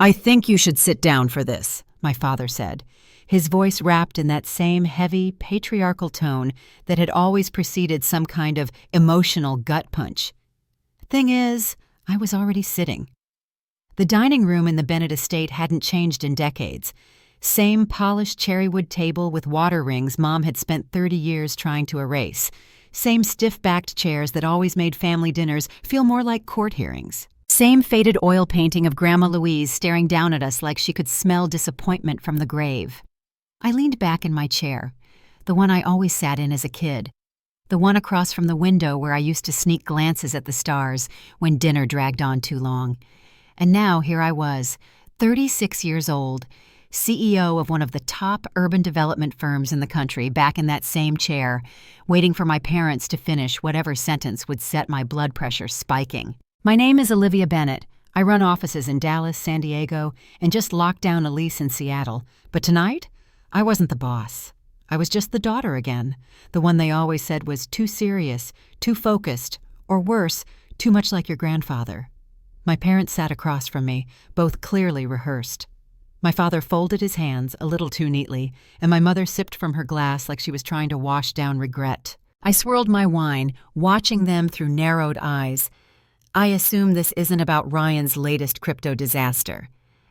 "I think you should sit down for this," my father said, his voice wrapped in that same heavy, patriarchal tone that had always preceded some kind of emotional gut punch. Thing is, I was already sitting. The dining room in the Bennett estate hadn't changed in decades. Same polished cherrywood table with water rings Mom had spent 30 years trying to erase. Same stiff-backed chairs that always made family dinners feel more like court hearings. Same faded oil painting of Grandma Louise staring down at us like she could smell disappointment from the grave. I leaned back in my chair, the one I always sat in as a kid, the one across from the window where I used to sneak glances at the stars when dinner dragged on too long. And now here I was, 36 years old, CEO of one of the top urban development firms in the country, back in that same chair, waiting for my parents to finish whatever sentence would set my blood pressure spiking. My name is Olivia Bennett. I run offices in Dallas, San Diego, and just locked down a lease in Seattle. But tonight, I wasn't the boss. I was just the daughter again, the one they always said was too serious, too focused, or worse, too much like your grandfather. My parents sat across from me, both clearly rehearsed. My father folded his hands a little too neatly, and my mother sipped from her glass like she was trying to wash down regret. I swirled my wine, watching them through narrowed eyes. I assume this isn't about Ryan's latest crypto disaster.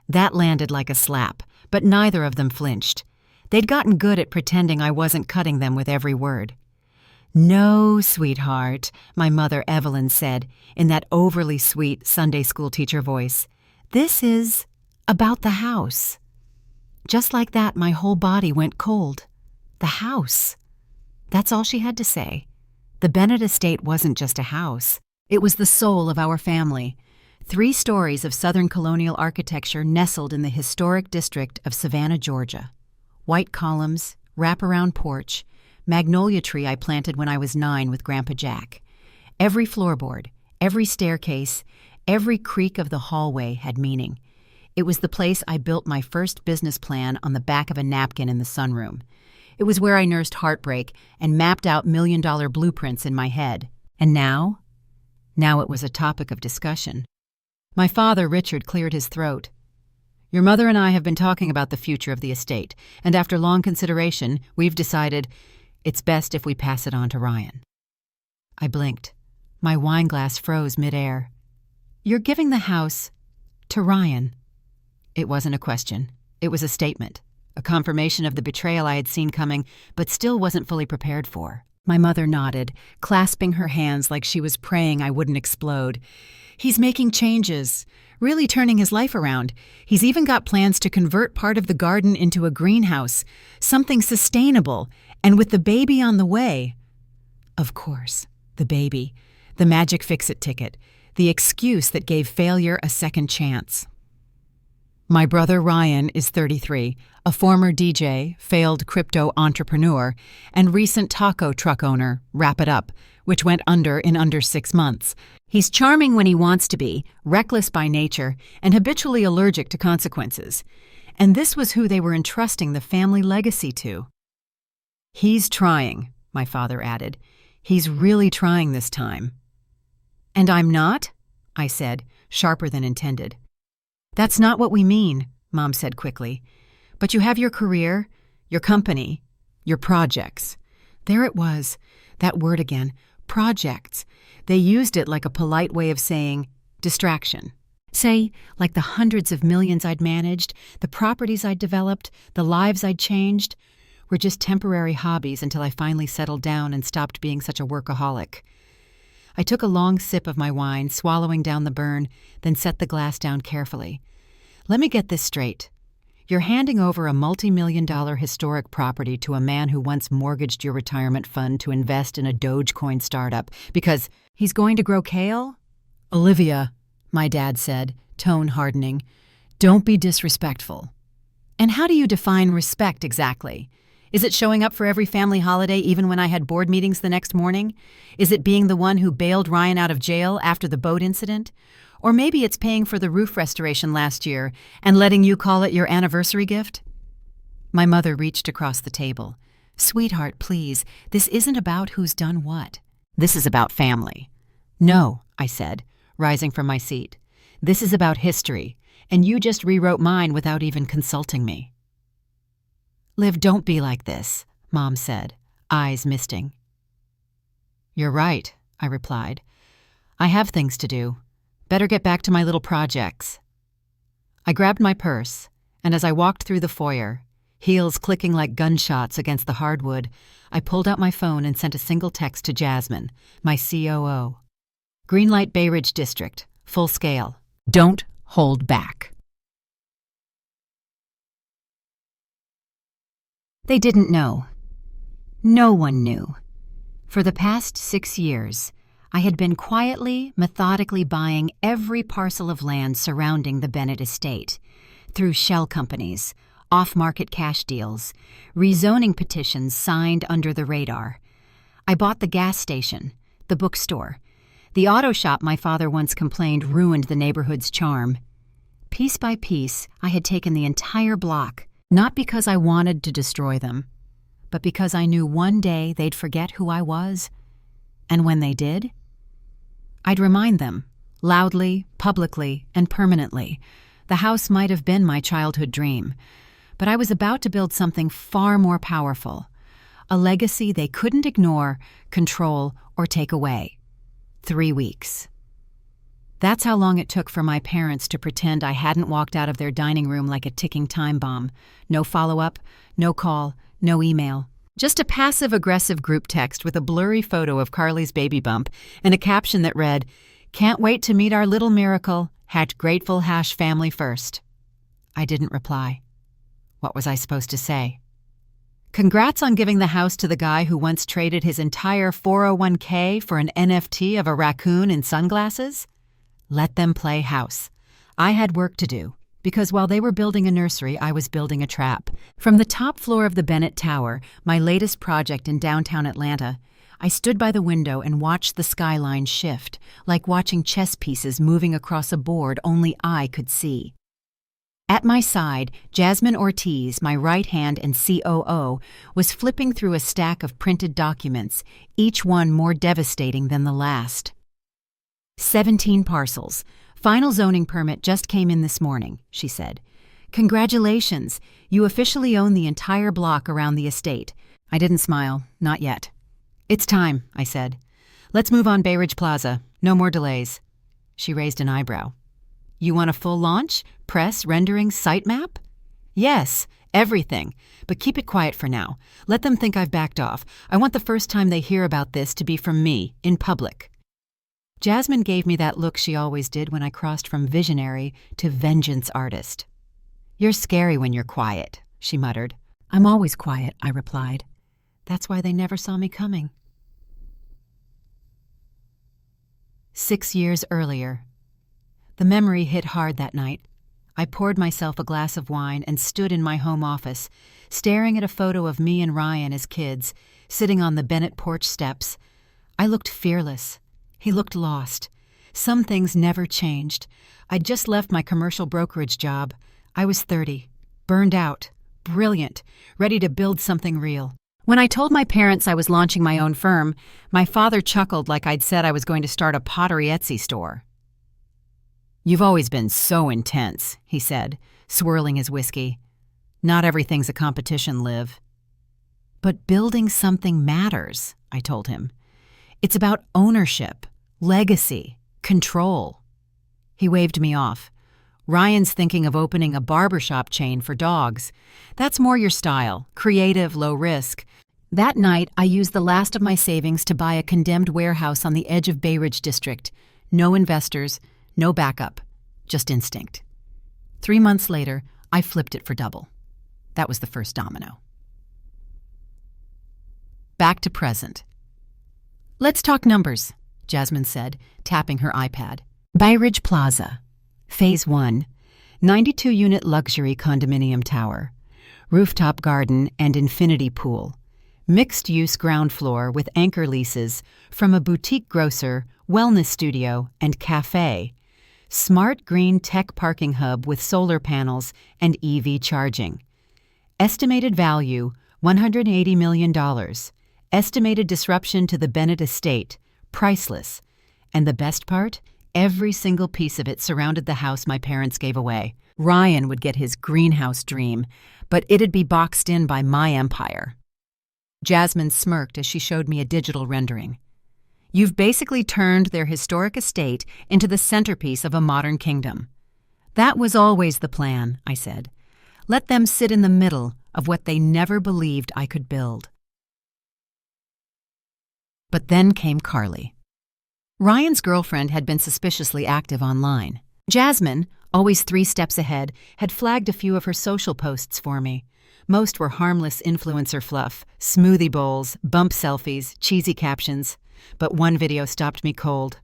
That landed like a slap, but neither of them flinched. They'd gotten good at pretending I wasn't cutting them with every word. "No, sweetheart," my mother Evelyn said in that overly sweet Sunday school teacher voice. "This is about the house." Just like that, my whole body went cold. The house. That's all she had to say. The Bennett estate wasn't just a house. It was the soul of our family. 3 stories of Southern colonial architecture nestled in the historic district of Savannah, Georgia. White columns, wraparound porch, magnolia tree I planted when I was 9 with Grandpa Jack. Every floorboard, every staircase, every creak of the hallway had meaning. It was the place I built my first business plan on the back of a napkin in the sunroom. It was where I nursed heartbreak and mapped out million-dollar blueprints in my head. And now? Now it was a topic of discussion. My father, Richard, cleared his throat. "Your mother and I have been talking about the future of the estate, and after long consideration, we've decided it's best if we pass it on to Ryan." I blinked. My wine glass froze midair. "You're giving the house to Ryan?" It wasn't a question. It was a statement, a confirmation of the betrayal I had seen coming, but still wasn't fully prepared for. My mother nodded, clasping her hands like she was praying I wouldn't explode. "He's making changes, really turning his life around. He's even got plans to convert part of the garden into a greenhouse, something sustainable, and with the baby on the way." Of course, the baby, the magic fix-it ticket, the excuse that gave failure a second chance. My brother Ryan is 33, a former DJ, failed crypto entrepreneur, and recent taco truck owner, Wrap It Up, which went under in under 6 months. He's charming when he wants to be, reckless by nature, and habitually allergic to consequences. And this was who they were entrusting the family legacy to. "He's trying," my father added. "He's really trying this time." "And I'm not?" I said, sharper than intended. "That's not what we mean," Mom said quickly. "But you have your career, your company, your projects." There it was, that word again, projects. They used it like a polite way of saying distraction. Say, like the hundreds of millions I'd managed, the properties I'd developed, the lives I'd changed, were just temporary hobbies until I finally settled down and stopped being such a workaholic. I took a long sip of my wine, swallowing down the burn, then set the glass down carefully. "Let me get this straight. You're handing over a multi-million-dollar historic property to a man who once mortgaged your retirement fund to invest in a Dogecoin startup because he's going to grow kale?" "Olivia," my dad said, tone hardening, "don't be disrespectful." "And how do you define respect exactly? Is it showing up for every family holiday even when I had board meetings the next morning? Is it being the one who bailed Ryan out of jail after the boat incident? Or maybe it's paying for the roof restoration last year and letting you call it your anniversary gift?" My mother reached across the table. "Sweetheart, please, this isn't about who's done what. This is about family." "No," I said, rising from my seat. "This is about history, and you just rewrote mine without even consulting me." "Liv, don't be like this," Mom said, eyes misting. "You're right," I replied. "I have things to do. Better get back to my little projects." I grabbed my purse, and as I walked through the foyer, heels clicking like gunshots against the hardwood, I pulled out my phone and sent a single text to Jasmine, my COO. "Greenlight Bay Ridge District, full scale. Don't hold back." They didn't know. No one knew. For the past 6 years, I had been quietly, methodically buying every parcel of land surrounding the Bennett estate, through shell companies, off-market cash deals, rezoning petitions signed under the radar. I bought the gas station, the bookstore, the auto shop my father once complained ruined the neighborhood's charm. Piece by piece, I had taken the entire block, not because I wanted to destroy them, but because I knew one day they'd forget who I was. And when they did, I'd remind them, loudly, publicly, and permanently. The house might have been my childhood dream, but I was about to build something far more powerful, a legacy they couldn't ignore, control, or take away. 3 weeks. That's how long it took for my parents to pretend I hadn't walked out of their dining room like a ticking time bomb. No follow-up, no call, no email. Just a passive-aggressive group text with a blurry photo of Carly's baby bump and a caption that read, "Can't wait to meet our little miracle. Grateful family first." I didn't reply. What was I supposed to say? "Congrats on giving the house to the guy who once traded his entire 401k for an NFT of a raccoon in sunglasses?" Let them play house. I had work to do, because while they were building a nursery, I was building a trap. From the top floor of the Bennett Tower, my latest project in downtown Atlanta, I stood by the window and watched the skyline shift, like watching chess pieces moving across a board only I could see. At my side, Jasmine Ortiz, my right hand and COO, was flipping through a stack of printed documents, each one more devastating than the last. 17 parcels. Final zoning permit just came in this morning, she said. "Congratulations, you officially own the entire block around the estate." I didn't smile, not yet. "It's time," I said. "Let's move on Bay Ridge Plaza. No more delays." She raised an eyebrow. "You want a full launch? Press, rendering, site map?" "Yes, everything. But keep it quiet for now. Let them think I've backed off. I want the first time they hear about this to be from me, in public." Jasmine gave me that look she always did when I crossed from visionary to vengeance artist. "You're scary when you're quiet," she muttered. "I'm always quiet," I replied. "That's why they never saw me coming." 6 years earlier. The memory hit hard that night. I poured myself a glass of wine and stood in my home office, staring at a photo of me and Ryan as kids, sitting on the Bennett porch steps. I looked fearless. He looked lost. Some things never changed. I'd just left my commercial brokerage job. I was 30, burned out, brilliant, ready to build something real. When I told my parents I was launching my own firm, my father chuckled like I'd said I was going to start a pottery Etsy store. "You've always been so intense," he said, swirling his whiskey. "Not everything's a competition, Liv." "But building something matters," I told him. "It's about ownership, legacy, control." He waved me off. "Ryan's thinking of opening a barbershop chain for dogs. That's more your style, creative, low risk." That night, I used the last of my savings to buy a condemned warehouse on the edge of Bay Ridge District. No investors, no backup, just instinct. 3 months later, I flipped it for double. That was the first domino. Back to present. "Let's talk numbers," Jasmine said, tapping her iPad. Bay Ridge Plaza. Phase 1. 92-unit luxury condominium tower. Rooftop garden and infinity pool. Mixed-use ground floor with anchor leases from a boutique grocer, wellness studio, and cafe. Smart green tech parking hub with solar panels and EV charging. Estimated value, $180 million. Estimated disruption to the Bennett estate, priceless. And the best part? Every single piece of it surrounded the house my parents gave away. Ryan would get his greenhouse dream, but it'd be boxed in by my empire. Jasmine smirked as she showed me a digital rendering. You've basically turned their historic estate into the centerpiece of a modern kingdom. That was always the plan, I said. Let them sit in the middle of what they never believed I could build. But then came Carly. Ryan's girlfriend had been suspiciously active online. Jasmine, always 3 steps ahead, had flagged a few of her social posts for me. Most were harmless influencer fluff, smoothie bowls, bump selfies, cheesy captions. But one video stopped me cold.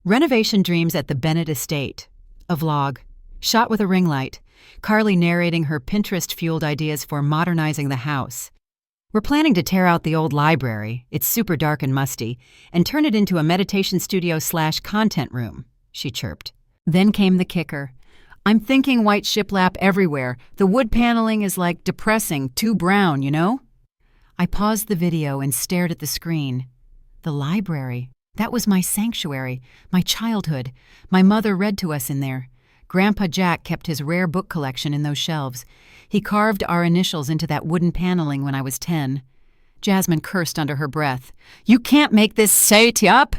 Renovation dreams at the Bennett estate. A vlog. Shot with a ring light. Carly narrating her Pinterest-fueled ideas for modernizing the house. We're planning to tear out the old library, it's super dark and musty, and turn it into a meditation studio/content room, she chirped. Then came the kicker. I'm thinking white shiplap everywhere. The wood paneling is like depressing, too brown, you know? I paused the video and stared at the screen. The library. That was my sanctuary, my childhood. My mother read to us in there. Grandpa Jack kept his rare book collection in those shelves. He carved our initials into that wooden paneling when I was 10. Jasmine cursed under her breath. You can't make this set up!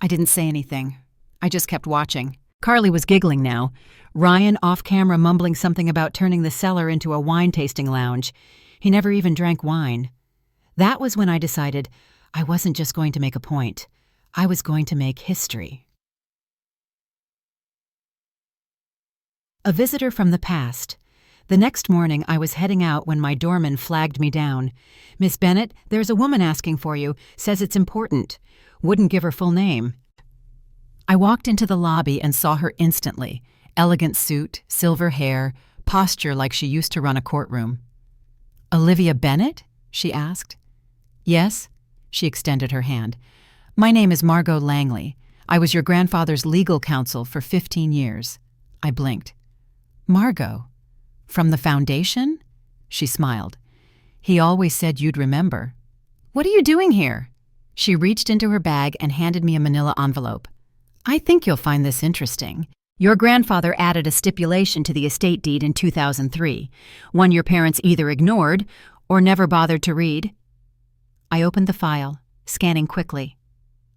I didn't say anything. I just kept watching. Carly was giggling now. Ryan off-camera mumbling something about turning the cellar into a wine-tasting lounge. He never even drank wine. That was when I decided I wasn't just going to make a point. I was going to make history. A visitor from the past. The next morning, I was heading out when my doorman flagged me down. Miss Bennett, there's a woman asking for you. Says it's important. Wouldn't give her full name. I walked into the lobby and saw her instantly. Elegant suit, silver hair, posture like she used to run a courtroom. Olivia Bennett? She asked. Yes, she extended her hand. My name is Margot Langley. I was your grandfather's legal counsel for 15 years. I blinked. Margot? From the foundation? She smiled. He always said you'd remember. What are you doing here? She reached into her bag and handed me a manila envelope. I think you'll find this interesting. Your grandfather added a stipulation to the estate deed in 2003, one your parents either ignored or never bothered to read. I opened the file, scanning quickly.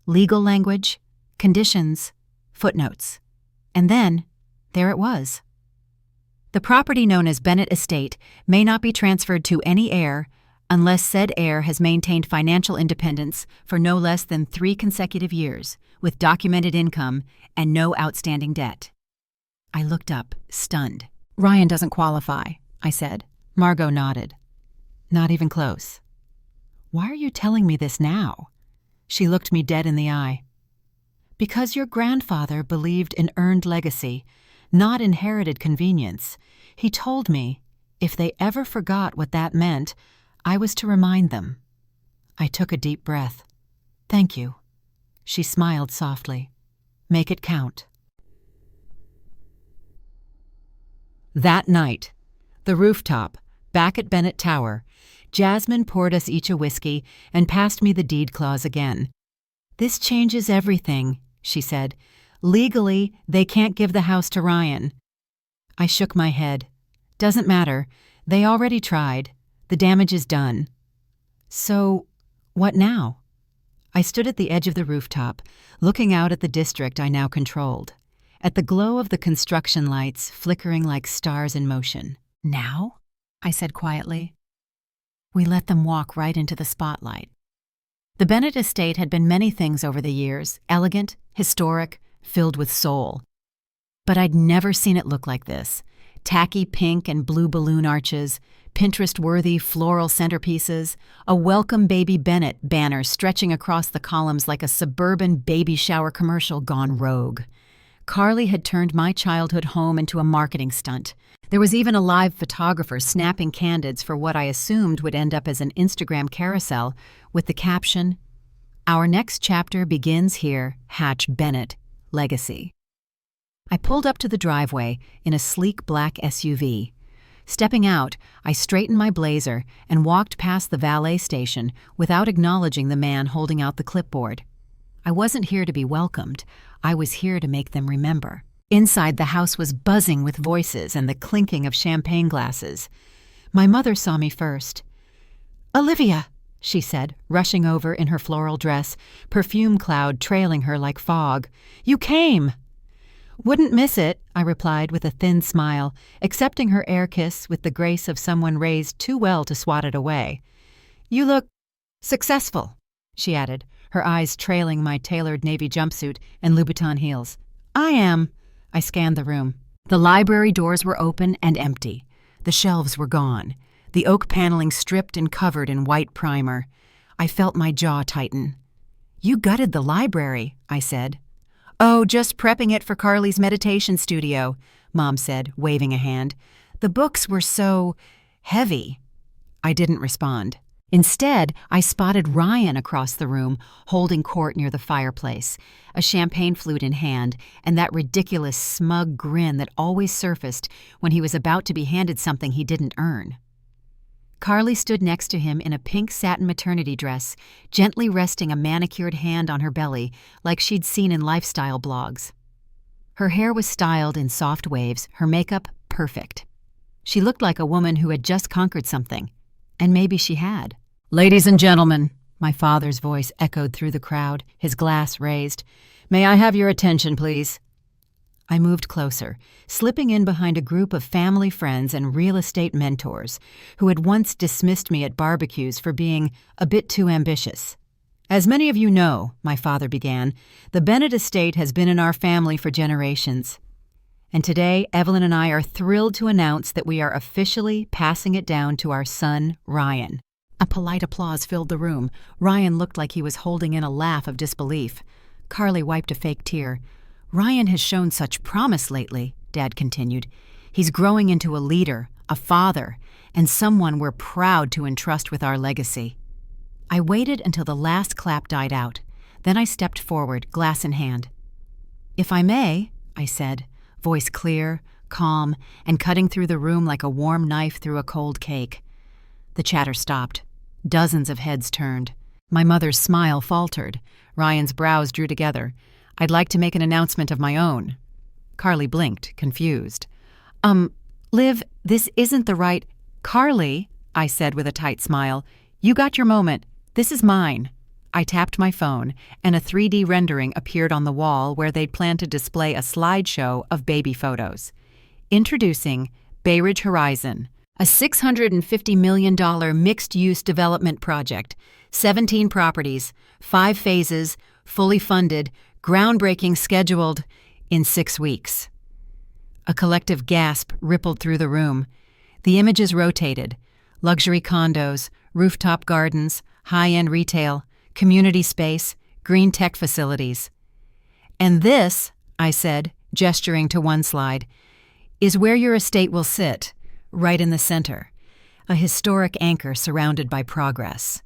Legal language, conditions, footnotes. And then, there it was. The property known as Bennett Estate may not be transferred to any heir unless said heir has maintained financial independence for no less than 3 consecutive years, with documented income and no outstanding debt. I looked up, stunned. Ryan doesn't qualify, I said. Margot nodded. Not even close. Why are you telling me this now? She looked me dead in the eye. Because your grandfather believed in earned legacy, not inherited convenience. He told me, if they ever forgot what that meant, I was to remind them. I took a deep breath. Thank you. She smiled softly. Make it count. That night, the rooftop, back at Bennett Tower, Jasmine poured us each a whiskey and passed me the deed clause again. This changes everything, she said. Legally, they can't give the house to Ryan. I shook my head. Doesn't matter. They already tried. The damage is done. So, what now? I stood at the edge of the rooftop, looking out at the district I now controlled, at the glow of the construction lights flickering like stars in motion. Now? I said quietly. We let them walk right into the spotlight. The Bennett estate had been many things over the years, elegant, historic, filled with soul. But I'd never seen it look like this. Tacky pink and blue balloon arches, Pinterest-worthy floral centerpieces, a Welcome Baby Bennett banner stretching across the columns like a suburban baby shower commercial gone rogue. Carly had turned my childhood home into a marketing stunt. There was even a live photographer snapping candids for what I assumed would end up as an Instagram carousel with the caption, "Our next chapter begins here, Hatch Bennett, Legacy." I pulled up to the driveway in a sleek black SUV. Stepping out, I straightened my blazer and walked past the valet station without acknowledging the man holding out the clipboard. I wasn't here to be welcomed. I was here to make them remember. Inside, the house was buzzing with voices and the clinking of champagne glasses. My mother saw me first. "Olivia," she said, rushing over in her floral dress, perfume cloud trailing her like fog. "You came!" "Wouldn't miss it," I replied with a thin smile, accepting her air kiss with the grace of someone raised too well to swat it away. "You look successful," she added, her eyes trailing my tailored navy jumpsuit and Louboutin heels. "I am." I scanned the room. The library doors were open and empty. The shelves were gone, the oak paneling stripped and covered in white primer. I felt my jaw tighten. "You gutted the library," I said. "Oh, just prepping it for Carly's meditation studio," Mom said, waving a hand. "The books were so heavy." I didn't respond. Instead, I spotted Ryan across the room, holding court near the fireplace, a champagne flute in hand, and that ridiculous smug grin that always surfaced when he was about to be handed something he didn't earn. Carly stood next to him in a pink satin maternity dress, gently resting a manicured hand on her belly like she'd seen in lifestyle blogs. Her hair was styled in soft waves, her makeup perfect. She looked like a woman who had just conquered something. And maybe she had. "Ladies and gentlemen," my father's voice echoed through the crowd, his glass raised. "May I have your attention, please?" I moved closer, slipping in behind a group of family friends and real estate mentors who had once dismissed me at barbecues for being a bit too ambitious. "As many of you know," my father began, "the Bennett estate has been in our family for generations. And today, Evelyn and I are thrilled to announce that we are officially passing it down to our son, Ryan." A polite applause filled the room. Ryan looked like he was holding in a laugh of disbelief. Carly wiped a fake tear. "Ryan has shown such promise lately," Dad continued. "He's growing into a leader, a father, and someone we're proud to entrust with our legacy." I waited until the last clap died out. Then I stepped forward, glass in hand. "If I may," I said, voice clear, calm, and cutting through the room like a warm knife through a cold cake. The chatter stopped. Dozens of heads turned. My mother's smile faltered. Ryan's brows drew together. "I'd like to make an announcement of my own." Carly blinked, confused. Liv, this isn't the right—" "Carly," I said with a tight smile, "you got your moment. This is mine." I tapped my phone, and a 3D rendering appeared on the wall where they'd planned to display a slideshow of baby photos. Introducing Bay Ridge Horizon, a $650 million mixed-use development project, 17 properties, 5 phases, fully funded, groundbreaking scheduled in 6 weeks. A collective gasp rippled through the room. The images rotated: luxury condos, rooftop gardens, high-end retail, community space, green tech facilities. "And this," I said, gesturing to one slide, "is where your estate will sit, right in the center, a historic anchor surrounded by progress."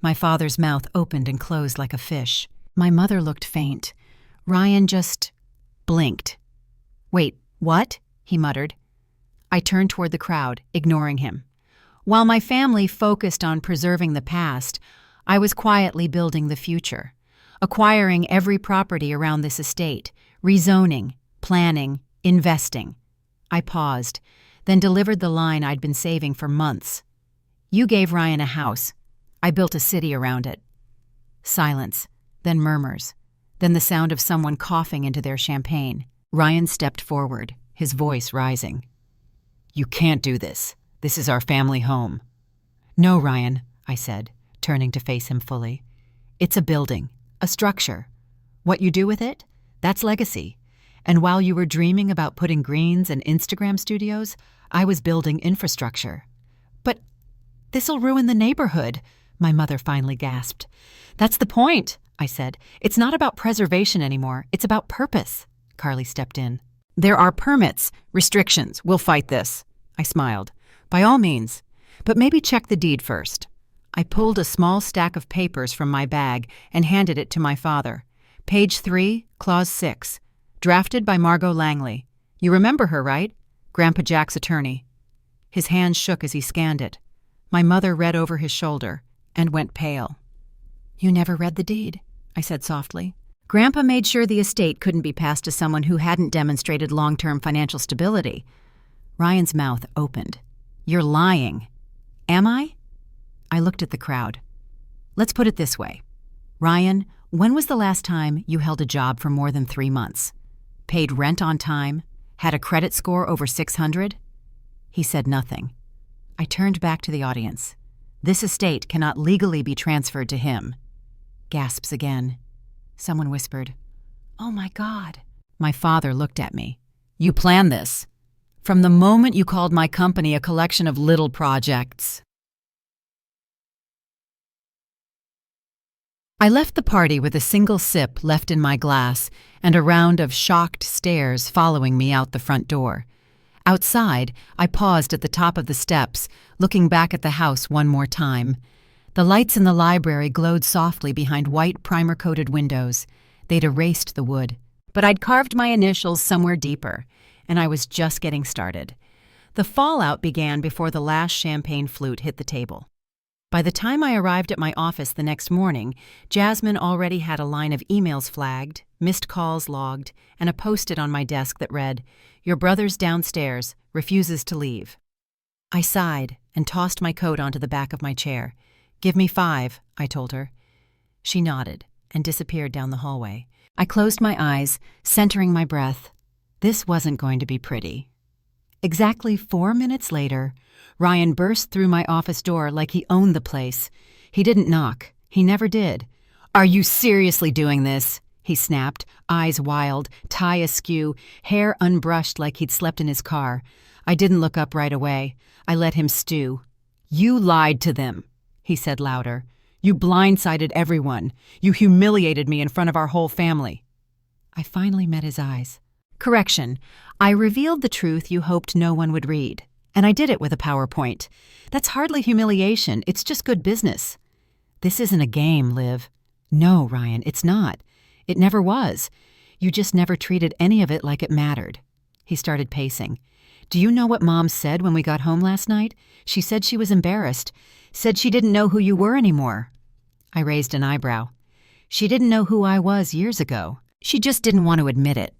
My father's mouth opened and closed like a fish. My mother looked faint. Ryan just blinked. "Wait, what?" he muttered. I turned toward the crowd, ignoring him. While my family focused on preserving the past, I was quietly building the future, acquiring every property around this estate, rezoning, planning, investing. I paused, then delivered the line I'd been saving for months. "You gave Ryan a house. I built a city around it." Silence, then murmurs, then the sound of someone coughing into their champagne. Ryan stepped forward, his voice rising. "You can't do this. This is our family home." "No, Ryan," I said, turning to face him fully. "It's a building, a structure. What you do with it, that's legacy. And while you were dreaming about putting greens and Instagram studios, I was building infrastructure." "But this'll ruin the neighborhood," my mother finally gasped. "That's the point," I said. "It's not about preservation anymore. It's about purpose." Carly stepped in. "There are permits, restrictions. We'll fight this." I smiled. "By all means. But maybe check the deed first." I pulled a small stack of papers from my bag and handed it to my father. "Page 3, Clause 6. Drafted by Margot Langley. You remember her, right? Grandpa Jack's attorney." His hand shook as he scanned it. My mother read over his shoulder and went pale. "You never read the deed," I said softly. Grandpa made sure the estate couldn't be passed to someone who hadn't demonstrated long-term financial stability. Ryan's mouth opened. You're lying. Am I? I looked at the crowd. Let's put it this way. Ryan, when was the last time you held a job for more than 3 months? Paid rent on time? Had a credit score over 600? He said nothing. I turned back to the audience. This estate cannot legally be transferred to him. Gasps again. Someone whispered, "Oh my God." My father looked at me. You planned this. From the moment you called my company a collection of little projects. I left the party with a single sip left in my glass and a round of shocked stares following me out the front door. Outside, I paused at the top of the steps, looking back at the house one more time. The lights in the library glowed softly behind white primer-coated windows. They'd erased the wood. But I'd carved my initials somewhere deeper, and I was just getting started. The fallout began before the last champagne flute hit the table. By the time I arrived at my office the next morning, Jasmine already had a line of emails flagged, missed calls logged, and a post-it on my desk that read, "Your brother's downstairs, refuses to leave." I sighed and tossed my coat onto the back of my chair. "Give me 5, I told her. She nodded and disappeared down the hallway. I closed my eyes, centering my breath. This wasn't going to be pretty. Exactly 4 minutes later, Ryan burst through my office door like he owned the place. He didn't knock. He never did. "Are you seriously doing this?" he snapped, eyes wild, tie askew, hair unbrushed like he'd slept in his car. I didn't look up right away. I let him stew. "You lied to them," he said louder. "You blindsided everyone. You humiliated me in front of our whole family." I finally met his eyes. Correction, I revealed the truth you hoped no one would read. And I did it with a PowerPoint. That's hardly humiliation, it's just good business. This isn't a game, Liv. No, Ryan, it's not. It never was. You just never treated any of it like it mattered. He started pacing. "Do you know what Mom said when we got home last night? She said she was embarrassed. Said she didn't know who you were anymore." I raised an eyebrow. "She didn't know who I was years ago. She just didn't want to admit it."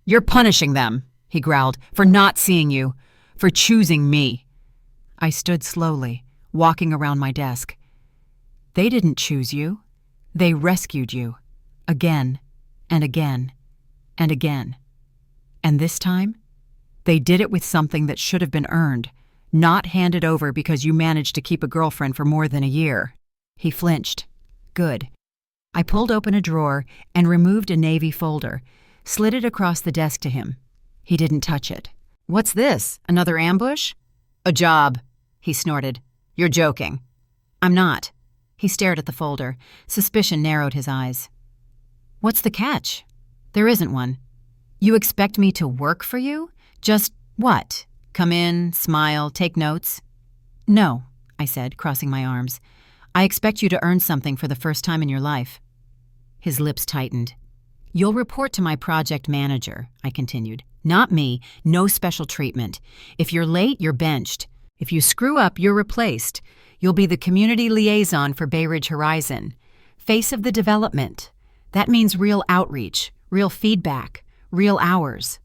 "You're punishing them," he growled, "for not seeing you. For choosing me." I stood slowly, walking around my desk. "They didn't choose you. They rescued you. Again, and again, and again. And this time, they did it with something that should have been earned, not handed over because you managed to keep a girlfriend for more than a year." He flinched. Good. I pulled open a drawer and removed a navy folder, slid it across the desk to him. He didn't touch it. "What's this? Another ambush?" "A job," he snorted. "You're joking." "I'm not." He stared at the folder. Suspicion narrowed his eyes. "What's the catch?" "There isn't one." "You expect me to work for you? Just what? Come in, smile, take notes?" "No," I said, crossing my arms. "I expect you to earn something for the first time in your life." His lips tightened. "You'll report to my project manager," I continued. "Not me, no special treatment. If you're late, you're benched. If you screw up, you're replaced. You'll be the community liaison for Bay Ridge Horizon. Face of the development. That means real outreach, real feedback, real hours."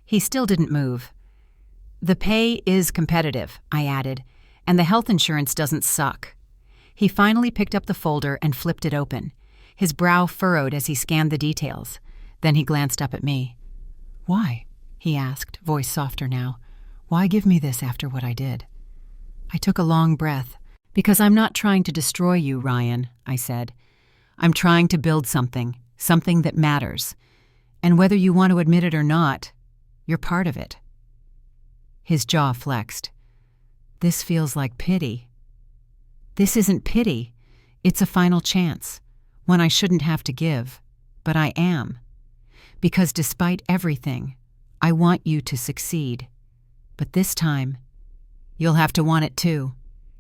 He still didn't move. "The pay is competitive," I added, "and the health insurance doesn't suck." He finally picked up the folder and flipped it open. His brow furrowed as he scanned the details. Then he glanced up at me. "Why?" he asked, voice softer now. "Why give me this after what I did?" I took a long breath. "Because I'm not trying to destroy you, Ryan," I said. "I'm trying to build something that matters. And whether you want to admit it or not, you're part of it." His jaw flexed. "This feels like pity." "This isn't pity. It's a final chance. One I shouldn't have to give. But I am. Because despite everything, I want you to succeed. But this time, you'll have to want it too."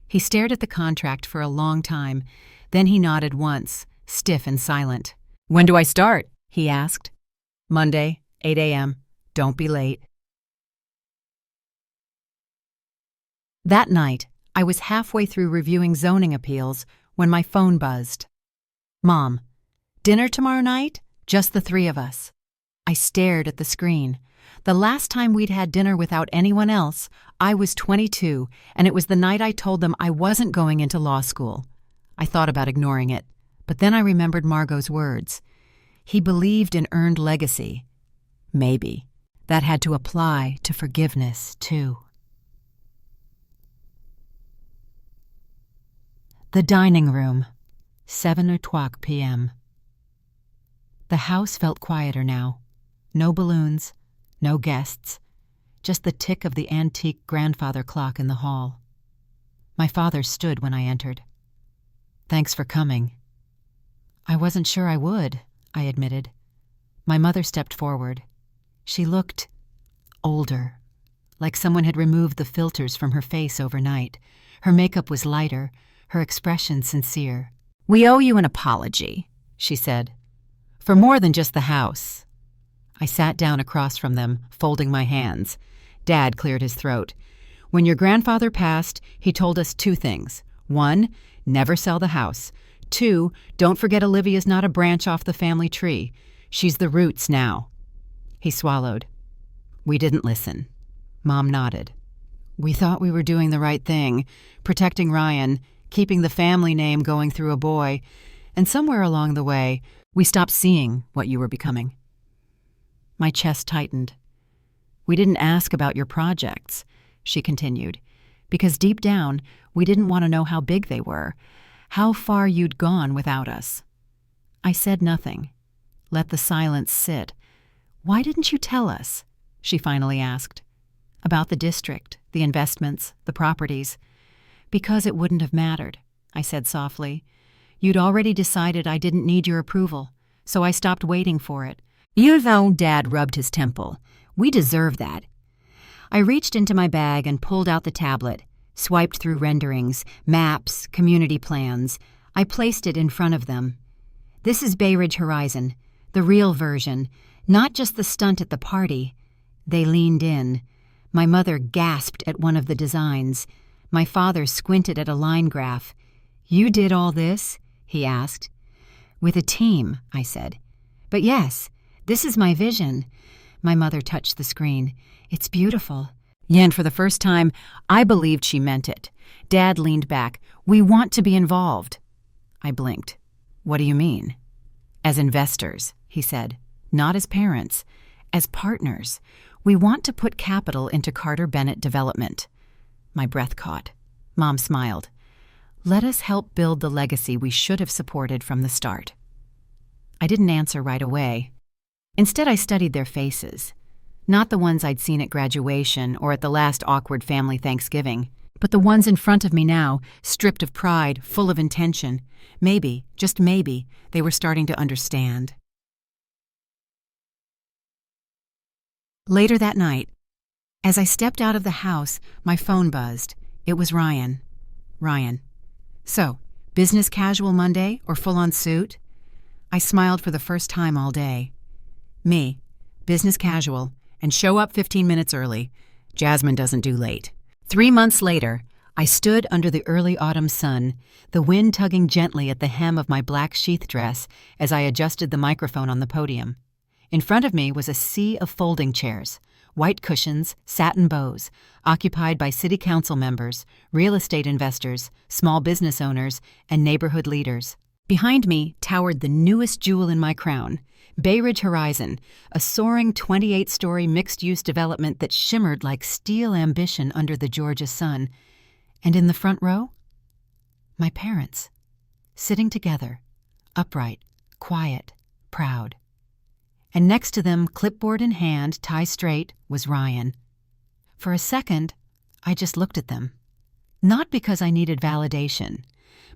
He stared at the contract for a long time. Then he nodded once, stiff and silent. "When do I start?" he asked. "Monday, 8 a.m. Don't be late." That night, I was halfway through reviewing zoning appeals when my phone buzzed. "Mom, dinner tomorrow night? Just the three of us. I stared at the screen. The last time we'd had dinner without anyone else, I was 22, and it was the night I told them I wasn't going into law school. I thought about ignoring it, but then I remembered Margot's words. He believed in earned legacy. Maybe that had to apply to forgiveness, too. The dining room, 7:00 p.m. The house felt quieter now. No balloons, no guests, just the tick of the antique grandfather clock in the hall. My father stood when I entered. "Thanks for coming." "I wasn't sure I would," I admitted. My mother stepped forward. She looked older, like someone had removed the filters from her face overnight. Her makeup was lighter, her expression sincere. "We owe you an apology," she said, "for more than just the house." I sat down across from them, folding my hands. Dad cleared his throat. "When your grandfather passed, he told us 2 things. 1, never sell the house. 2, don't forget Olivia's not a branch off the family tree. She's the roots now." He swallowed. "We didn't listen." Mom nodded. "We thought we were doing the right thing, protecting Ryan, keeping the family name going through a boy, and somewhere along the way, we stopped seeing what you were becoming." My chest tightened. "We didn't ask about your projects," she continued, "because deep down, we didn't want to know how big they were, how far you'd gone without us." I said nothing. Let the silence sit. "Why didn't you tell us?" she finally asked. "About the district, the investments, the properties." "Because it wouldn't have mattered," I said softly. "You'd already decided I didn't need your approval, so I stopped waiting for it." "You know," Dad rubbed his temple. "We deserve that." I reached into my bag and pulled out the tablet, swiped through renderings, maps, community plans. I placed it in front of them. "This is Bay Ridge Horizon, the real version, not just the stunt at the party." They leaned in. My mother gasped at one of the designs. My father squinted at a line graph. "You did all this?" he asked. "With a team," I said. "But yes, this is my vision." My mother touched the screen. "It's beautiful." Yeah, and for the first time, I believed she meant it. Dad leaned back. "We want to be involved." I blinked. "What do you mean?" "As investors," he said. "Not as parents. As partners. We want to put capital into Carter Bennett development." My breath caught. Mom smiled. "Let us help build the legacy we should have supported from the start." I didn't answer right away. Instead, I studied their faces. Not the ones I'd seen at graduation or at the last awkward family Thanksgiving, but the ones in front of me now, stripped of pride, full of intention. Maybe, just maybe, they were starting to understand. Later that night, as I stepped out of the house, my phone buzzed. It was Ryan. "Ryan. So, business casual Monday or full-on suit?" I smiled for the first time all day. "Me. Business casual. And show up 15 minutes early. Jasmine doesn't do late." 3 months later, I stood under the early autumn sun, the wind tugging gently at the hem of my black sheath dress as I adjusted the microphone on the podium. In front of me was a sea of folding chairs, white cushions, satin bows, occupied by city council members, real estate investors, small business owners, and neighborhood leaders. Behind me towered the newest jewel in my crown, Bay Ridge Horizon, a soaring 28-story mixed-use development that shimmered like steel ambition under the Georgia sun. And in the front row, my parents, sitting together, upright, quiet, proud. And next to them, clipboard in hand, tie straight, was Ryan. For a second, I just looked at them. Not because I needed validation,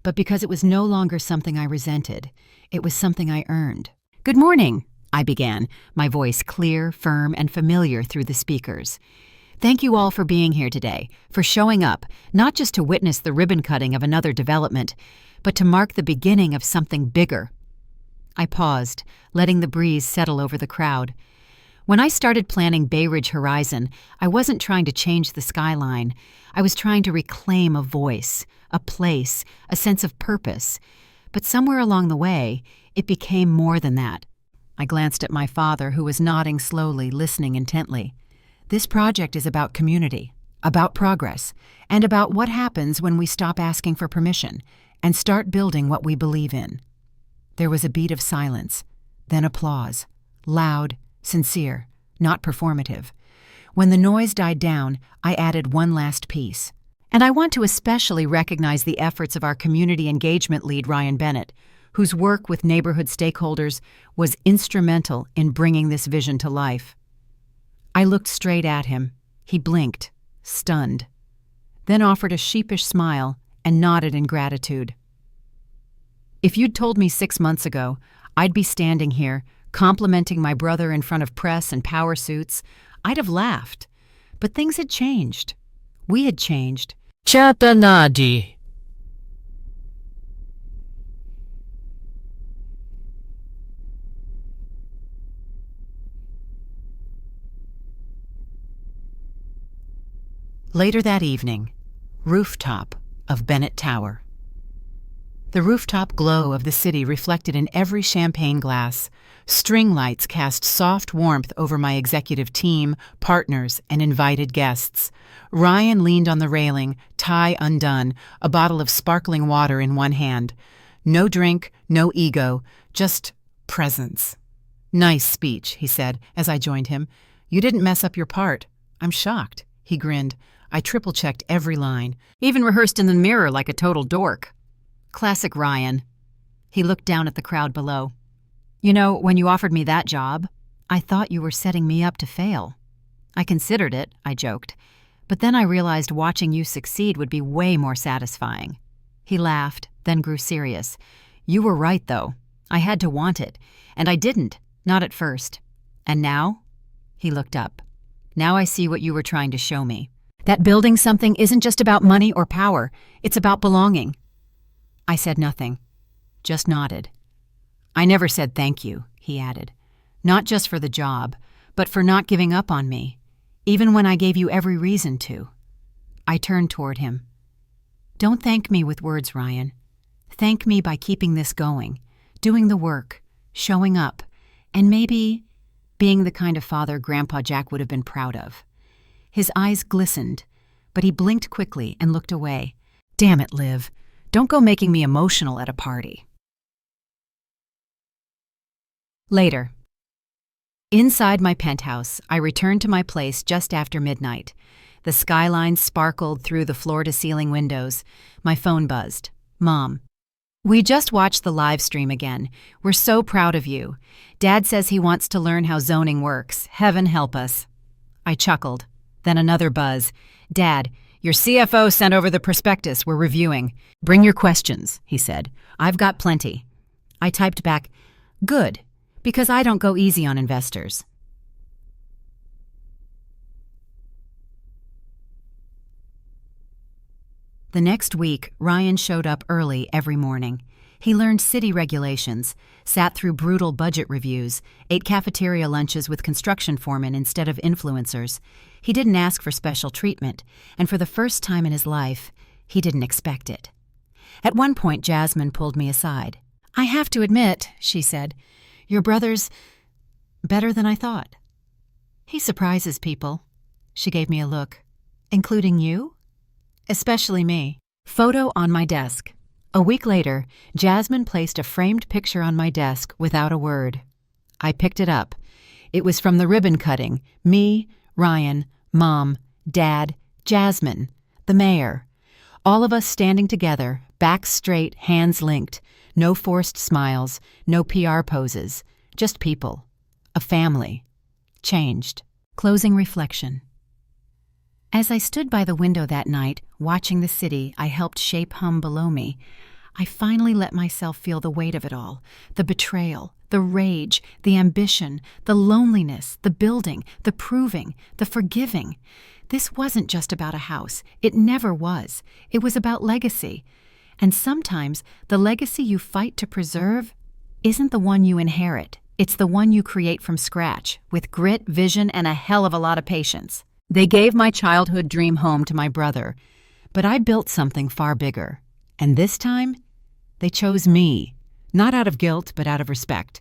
but because it was no longer something I resented. It was something I earned. "Good morning," I began, my voice clear, firm, and familiar through the speakers. "Thank you all for being here today, for showing up, not just to witness the ribbon cutting of another development, but to mark the beginning of something bigger." I paused, letting the breeze settle over the crowd. When I started planning Bay Ridge Horizon, I wasn't trying to change the skyline. I was trying to reclaim a voice, a place, a sense of purpose. But somewhere along the way, it became more than that. I glanced at my father, who was nodding slowly, listening intently. This project is about community, about progress, and about what happens when we stop asking for permission and start building what we believe in. There was a beat of silence, then applause, loud, sincere, not performative. When the noise died down, I added one last piece. And I want to especially recognize the efforts of our community engagement lead, Ryan Bennett, whose work with neighborhood stakeholders was instrumental in bringing this vision to life. I looked straight at him. He blinked, stunned, then offered a sheepish smile and nodded in gratitude. If you'd told me 6 months ago I'd be standing here, complimenting my brother in front of press and power suits, I'd have laughed. But things had changed. We had changed. Chatanadi. Later that evening, rooftop of Bennett Tower. The rooftop glow of the city reflected in every champagne glass. String lights cast soft warmth over my executive team, partners, and invited guests. Ryan leaned on the railing, tie undone, a bottle of sparkling water in one hand. No drink, no ego, just presence. "Nice speech," he said as I joined him. "You didn't mess up your part." "I'm shocked," he grinned. I triple-checked every line, even rehearsed in the mirror like a total dork. Classic Ryan. He looked down at the crowd below. "You know, when you offered me that job, I thought you were setting me up to fail." "I considered it," I joked. "But then I realized watching you succeed would be way more satisfying." He laughed, then grew serious. "You were right, though. I had to want it. And I didn't, not at first. And now?" He looked up. "Now I see what you were trying to show me. That building something isn't just about money or power. It's about belonging." I said nothing, just nodded. "I never said thank you," he added. "Not just for the job, but for not giving up on me, even when I gave you every reason to." I turned toward him. "Don't thank me with words, Ryan. Thank me by keeping this going, doing the work, showing up, and maybe being the kind of father Grandpa Jack would have been proud of." His eyes glistened, but he blinked quickly and looked away. "Damn it, Liv. Don't go making me emotional at a party." Later. Inside my penthouse, I returned to my place just after midnight. The skyline sparkled through the floor-to-ceiling windows. My phone buzzed. "Mom. We just watched the live stream again. We're so proud of you. Dad says he wants to learn how zoning works. Heaven help us." I chuckled. Then another buzz. "Dad, your CFO sent over the prospectus we're reviewing. Bring your questions," he said. "I've got plenty." I typed back, "Good, because I don't go easy on investors." The next week, Ryan showed up early every morning. He learned city regulations, sat through brutal budget reviews, ate cafeteria lunches with construction foremen instead of influencers. He didn't ask for special treatment, and for the first time in his life, he didn't expect it. At one point, Jasmine pulled me aside. "I have to admit," she said, "your brother's better than I thought." "He surprises people." She gave me a look. "Including you?" "Especially me." Photo on my desk. A week later, Jasmine placed a framed picture on my desk without a word. I picked it up. It was from the ribbon cutting. Me, Ryan, Mom, Dad, Jasmine, the mayor. All of us standing together, backs straight, hands linked. No forced smiles, no PR poses. Just people. A family. Changed. Closing reflection. As I stood by the window that night, watching the city I helped shape hum below me, I finally let myself feel the weight of it all. The betrayal, the rage, the ambition, the loneliness, the building, the proving, the forgiving. This wasn't just about a house. It never was. It was about legacy. And sometimes the legacy you fight to preserve isn't the one you inherit. It's the one you create from scratch, with grit, vision, and a hell of a lot of patience. They gave my childhood dream home to my brother, but I built something far bigger. And this time, they chose me, not out of guilt, but out of respect.